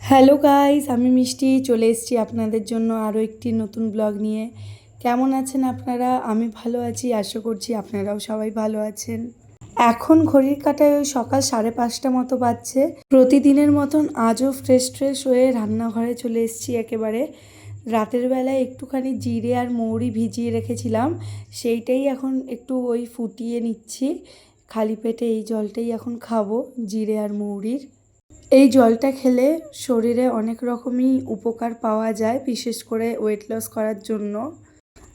Hello guys, আমি মিষ্টি চলে এসেছি আপনাদের জন্য আরও একটি নতুন ব্লগ নিয়ে। কেমন আছেন আপনারা? আমি ভালো আছি, আশা করছি আপনারাও সবাই ভালো আছেন। এখন ঘড়ির কাঁটায় ওই সকাল 5:30 মতো বাজছে। প্রতিদিনের মতন আজও ফ্রেশ হয়ে রান্নাঘরে চলে এসেছি একেবারে। রাতের বেলায় একটুখানি জিরে আর মৌরি ভিজিয়ে রেখেছিলাম, সেইটাই এখন একটু ফুটিয়ে নিচ্ছি। খালি পেটে এই জলটাই এখন খাবো, জিরে আর মৌরির। এই জলটা খেলে শরীরে অনেক রকমই উপকার পাওয়া যায়, বিশেষ করে ওয়েট লস করার জন্য।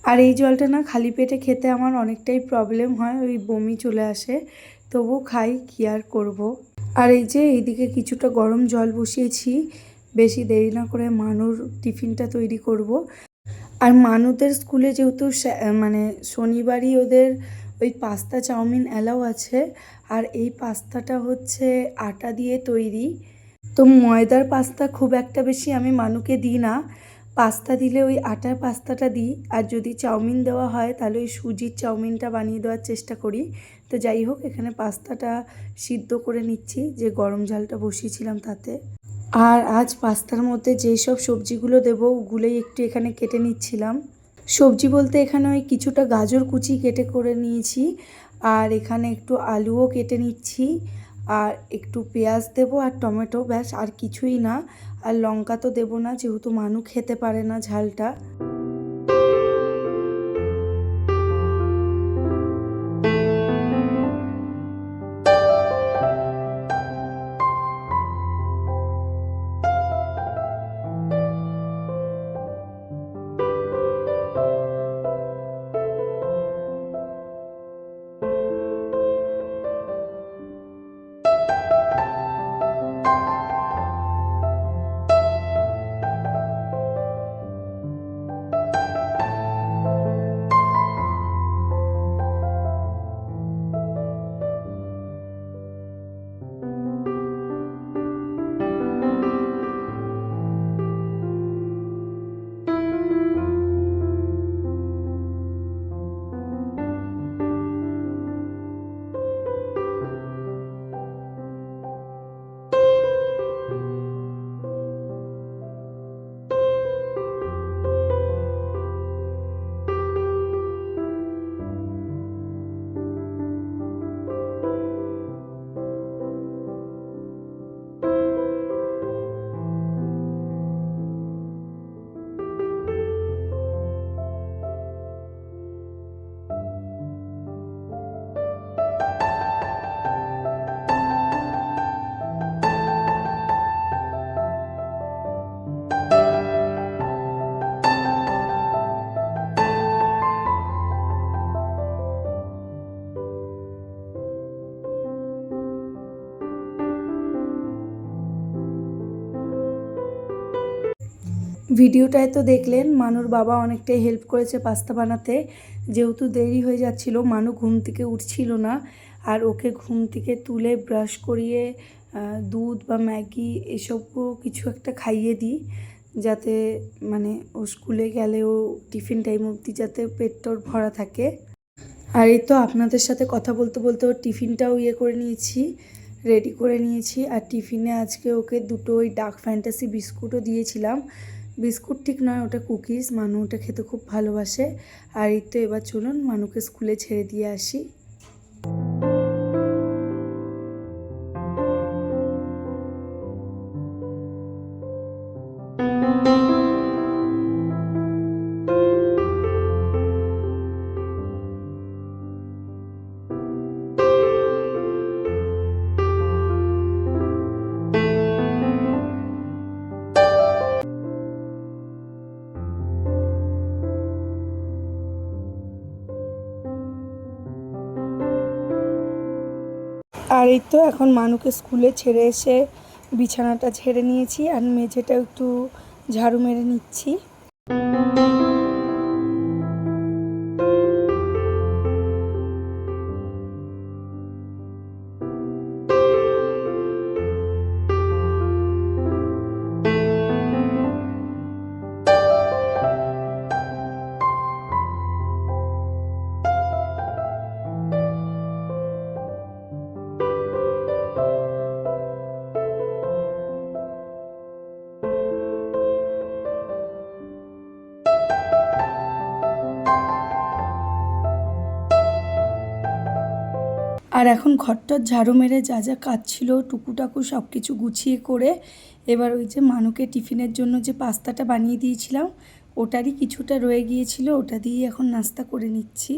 আর এই জলটা না খালি পেটে খেতে আমার অনেকটাই প্রবলেম হয়, বমি চলে আসে, তবু খাই, কী আর করবো। আর এই যে এইদিকে কিছুটা গরম জল বসিয়েছি, বেশি দেরি না করে মানুর টিফিনটা তৈরি করব। আর মানুদের স্কুলে যেহেতু মানে শনিবারই ওদের পাস্তা চাউমিন অ্যালাউ আছে। আর এই পাস্তাটা হচ্ছে আটা দিয়ে তৈরি, তো ময়দার পাস্তা খুব একটা বেশি আমি মানুকে দিই না। পাস্তা দিলে আটার পাস্তাটা দিই, আর যদি চাউমিন দেওয়া হয় তাহলে সুজির চাউমিনটা বানিয়ে দেওয়ার চেষ্টা করি। তো যাই হোক, এখানে পাস্তাটা সিদ্ধ করে নিচ্ছি, যে গরম জলটা বসিয়েছিলাম তাতে। আর আজ পাস্তার মধ্যে যেই সব সবজিগুলো দেবো ওগুলোই একটু এখানে কেটে নিচ্ছিলাম। সবজি বলতে এখানে কিছুটা গাজর কুচি কেটে করে নিয়েছি, আর এখানে একটু আলুও কেটে নিচ্ছি, আর একটু পেঁয়াজ দেবো আর টমেটো, ব্যাস, আর কিছুই না। আর লঙ্কা তো দেবো না, যেহেতু মানু খেতে পারে না ঝালটা। ভিডিওটায় তো দেখলেন মানুর বাবা অনেকটাই হেল্প করেছে পাস্তা বানাতে। যেহেতু দেরি হয়ে যাচ্ছিল, মানু ঘুম থেকে উঠছিল না, আর ওকে ঘুম থেকে তুলে ব্রাশ করিয়ে দুধ বা ম্যাগি এসবও কিছু একটা খাইয়ে দিই, যাতে মানে ও স্কুলে গেলেও টিফিন টাইম অবধি যাতে পেটটা ওর ভরা থাকে। আর এই তো আপনাদের সাথে কথা বলতে বলতে ওর টিফিনটাও করে নিয়েছি, রেডি করে নিয়েছি। আর টিফিনে আজকে ওকে দুটো ডার্ক ফ্যান্টাসি বিস্কুটও দিয়েছিলাম। বিস্কুট ঠিক নয়, ওটা কুকিজ, মানু ওটা খেতে খুব ভালোবাসে। আর এই তো এবার চলুন মানুকে স্কুলে ছেড়ে দিয়ে আসি। আর এই তো এখন মানুকে স্কুলে ছেড়ে এসে বিছানাটা ঝেড়ে নিয়েছি, আর মেঝেটা একটু ঝাড়ু মেরে নিচ্ছি। আর এখন ঘরটার ঝাড়ু মেরে যা যা কাজ ছিল টুকুটাকু সব কিছু গুছিয়ে করে এবার ওই যে মানুকে টিফিনের জন্য যে পাস্তাটা বানিয়ে দিয়েছিলাম ওটারই কিছুটা রয়ে গিয়েছিল, ওটা দিয়ে এখন নাস্তা করে নিচ্ছি।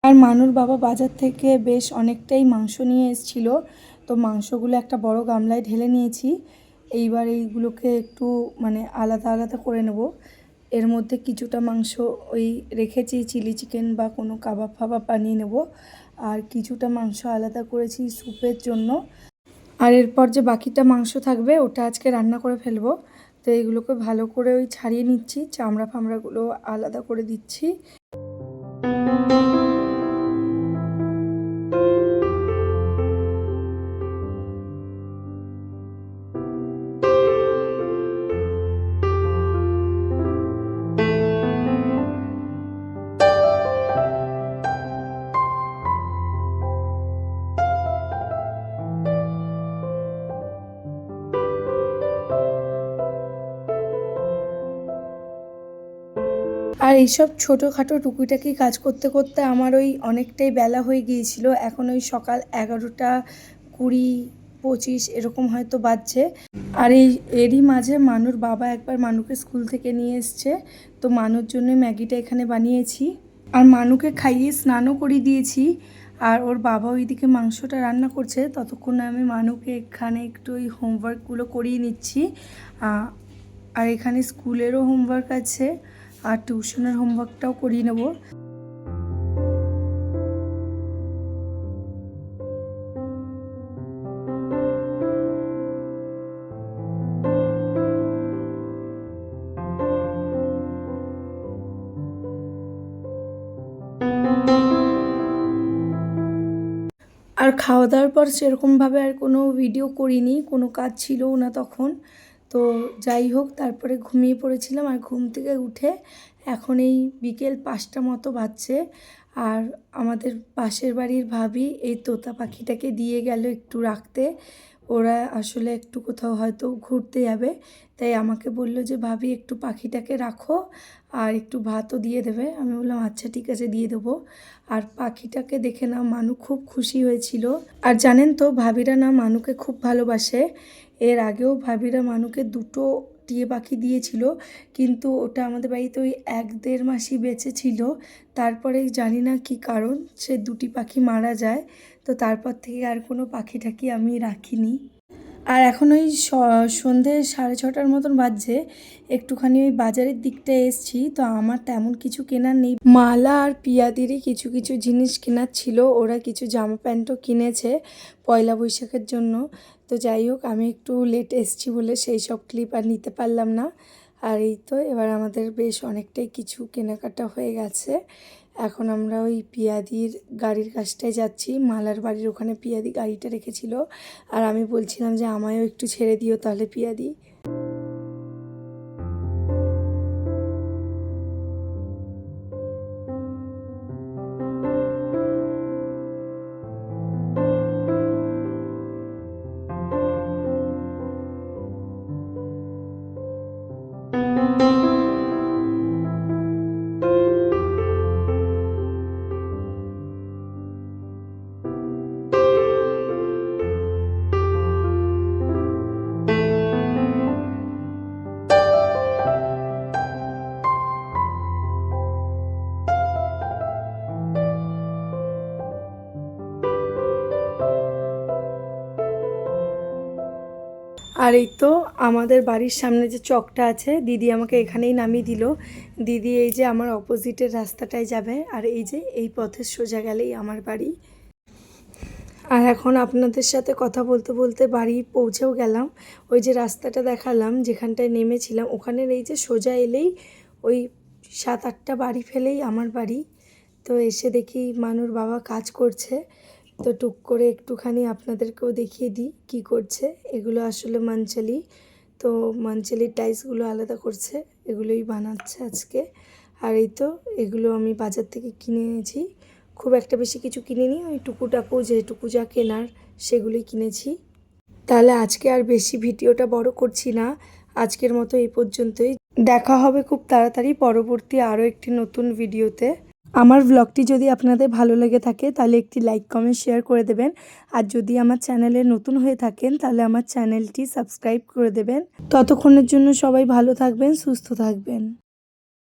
আর মানুর বাবা বাজার থেকে বেশ অনেকটাই মাংস নিয়ে এসেছিল, তো মাংসগুলো একটা বড় গামলায় ঢেলে নিয়েছি। এইবার এইগুলোকে একটু মানে আলাদা আলাদা করে নেব। এর মধ্যে কিছুটা মাংস ওই রেখেছি চিলি চিকেন বা কোনো কাবাব ফাবাব বানিয়ে নেব, আর কিছুটা মাংস আলাদা করেছি স্যুপের জন্য। আর এরপর যে বাকিটা মাংস থাকবে ওটা আজকে রান্না করে ফেলবো। তো এইগুলোকে ভালো করে ওই ছাড়িয়ে নিচ্ছি, চামড়া ফামড়াগুলো আলাদা করে দিচ্ছি। আর এইসব ছোটোখাটো টুকিটাকি কাজ করতে করতে আমার ওই অনেকটাই বেলা হয়ে গিয়েছিল। এখন ওই সকাল 11টা 20-25 এরকম হয়তো বাজছে। আর এরই মাঝে মানুর বাবা একবার মানুকে স্কুল থেকে নিয়ে এসছে, তো মানুর জন্য ম্যাগিটা এখানে বানিয়েছি। আর মানুকে খাইয়ে স্নানও করিয়ে দিয়েছি। আর ওর বাবা ওইদিকে মাংসটা রান্না করছে, ততক্ষণে আমি মানুকে এখানে একটু ওই হোমওয়ার্কগুলো করিয়ে নিচ্ছি। আর এখানে স্কুলেরও হোমওয়ার্ক আছে আর টিউশনের হোমওয়ার্কটাও করিয়ে নেব। আর খাওয়া দাওয়ার পর সেরকমভাবে আর কোনো ভিডিও করিনি, কোনো কাজ ছিলও না তখন। তো যাই হোক, তারপরে ঘুমিয়ে পড়েছিলাম। আর ঘুম থেকে উঠে এখন এই বিকেল 5টা মতো বাজছে। আর আমাদের পাশের বাড়ির ভাবি এই তোতা পাখিটাকে দিয়ে গেল একটু রাখতে। ওরা আসলে একটু কোথাও হয়তো ঘুরতে যাবে, তাই আমাকে বললো যে ভাবি একটু পাখিটাকে রাখো আর একটু ভাতও দিয়ে দেবে। আমি বললাম আচ্ছা ঠিক আছে দিয়ে দেবো। আর পাখিটাকে দেখে না মানু খুব খুশি হয়েছিল। আর জানেন তো ভাবিরা না মানুকে খুব ভালোবাসে। এর আগেও ভাবিরা মানুকে 2টো টিয়ে পাখি দিয়েছিল, কিন্তু ওটা আমাদের বাড়িতে ওই 1-1.5 মাসই বেঁচে ছিল। তারপরে জানি না কি কারণ সে 2টি পাখি মারা যায়, তো তারপর থেকে আর কোনো পাখি টাকি আমি রাখিনি। আর এখন ওই সন্ধে 6:30টার মতন বাজছে, একটুখানি ওই বাজারের দিকটায় এসছি। তো আমার তেমন কিছু কেনার নেই, মালা আর পিয়াদিরই কিছু কিছু জিনিস কেনার ছিল। ওরা কিছু জামা প্যান্টও কিনেছে পয়লা বৈশাখের জন্য। তো যাই হোক, আমি একটু লেট এসছি বলে সেই সব ক্লিপ আর নিতে পারলাম না। আর এই তো এবার আমাদের বেশ অনেকটাই কিছু কেনাকাটা হয়ে গেছে। এখন আমরা ওই পিয়াদির গাড়ির কাছটায় যাচ্ছি। মালার বাড়ির ওখানে পিয়াদি গাড়িটা রেখেছিল, আর আমি বলছিলাম যে আমায়ও একটু ছেড়ে দিও তাহলে পিয়াদি। আর এই তো আমাদের বাড়ির সামনে যে চকটা আছে, দিদি আমাকে এখানেই নামিয়ে দিল। দিদি এই যে আমার অপোজিটের রাস্তাটায় যাবে, আর এই যে এই পথে সোজা গেলেই আমার বাড়ি। আর এখন আপনাদের সাথে কথা বলতে বলতে বাড়ি পৌঁছেও গেলাম। ওই যে রাস্তাটা দেখালাম যেখানটায় নেমেছিলাম, ওখানের এই যে সোজা এলেই ওই 7-8টা বাড়ি ফেলেই আমার বাড়ি। তো এসে দেখি মানুর বাবা কাজ করছে, তো টুক করে একটুখানি আপনাদেরকেও দেখিয়ে দিই কী করছে। এগুলো আসলে মানচালি, তো মানচালির টাইলসগুলো আলাদা করছে, এগুলোই বানাচ্ছে আজকে। আর এই তো এগুলো আমি বাজার থেকে কিনে এনেছি, খুব একটা বেশি কিছু কিনিনি, ওই টুকুটাকু যেটুকু যা কেনার সেগুলোই কিনেছি। তাহলে আজকে আর বেশি ভিডিওটা বড় করছি না, আজকের মতো এই পর্যন্তই। দেখা হবে খুব তাড়াতাড়ি পরবর্তী আরও একটি নতুন ভিডিওতে। আমার ব্লগটি যদি আপনাদের ভালো লেগে থাকে তাহলে একটি লাইক কমেন্ট শেয়ার করে দেবেন। আর যদি আমার চ্যানেলে নতুন হয়ে থাকেন তাহলে আমার চ্যানেলটি সাবস্ক্রাইব করে দেবেন। ততক্ষণের জন্য সবাই ভালো থাকবেন, সুস্থ থাকবেন।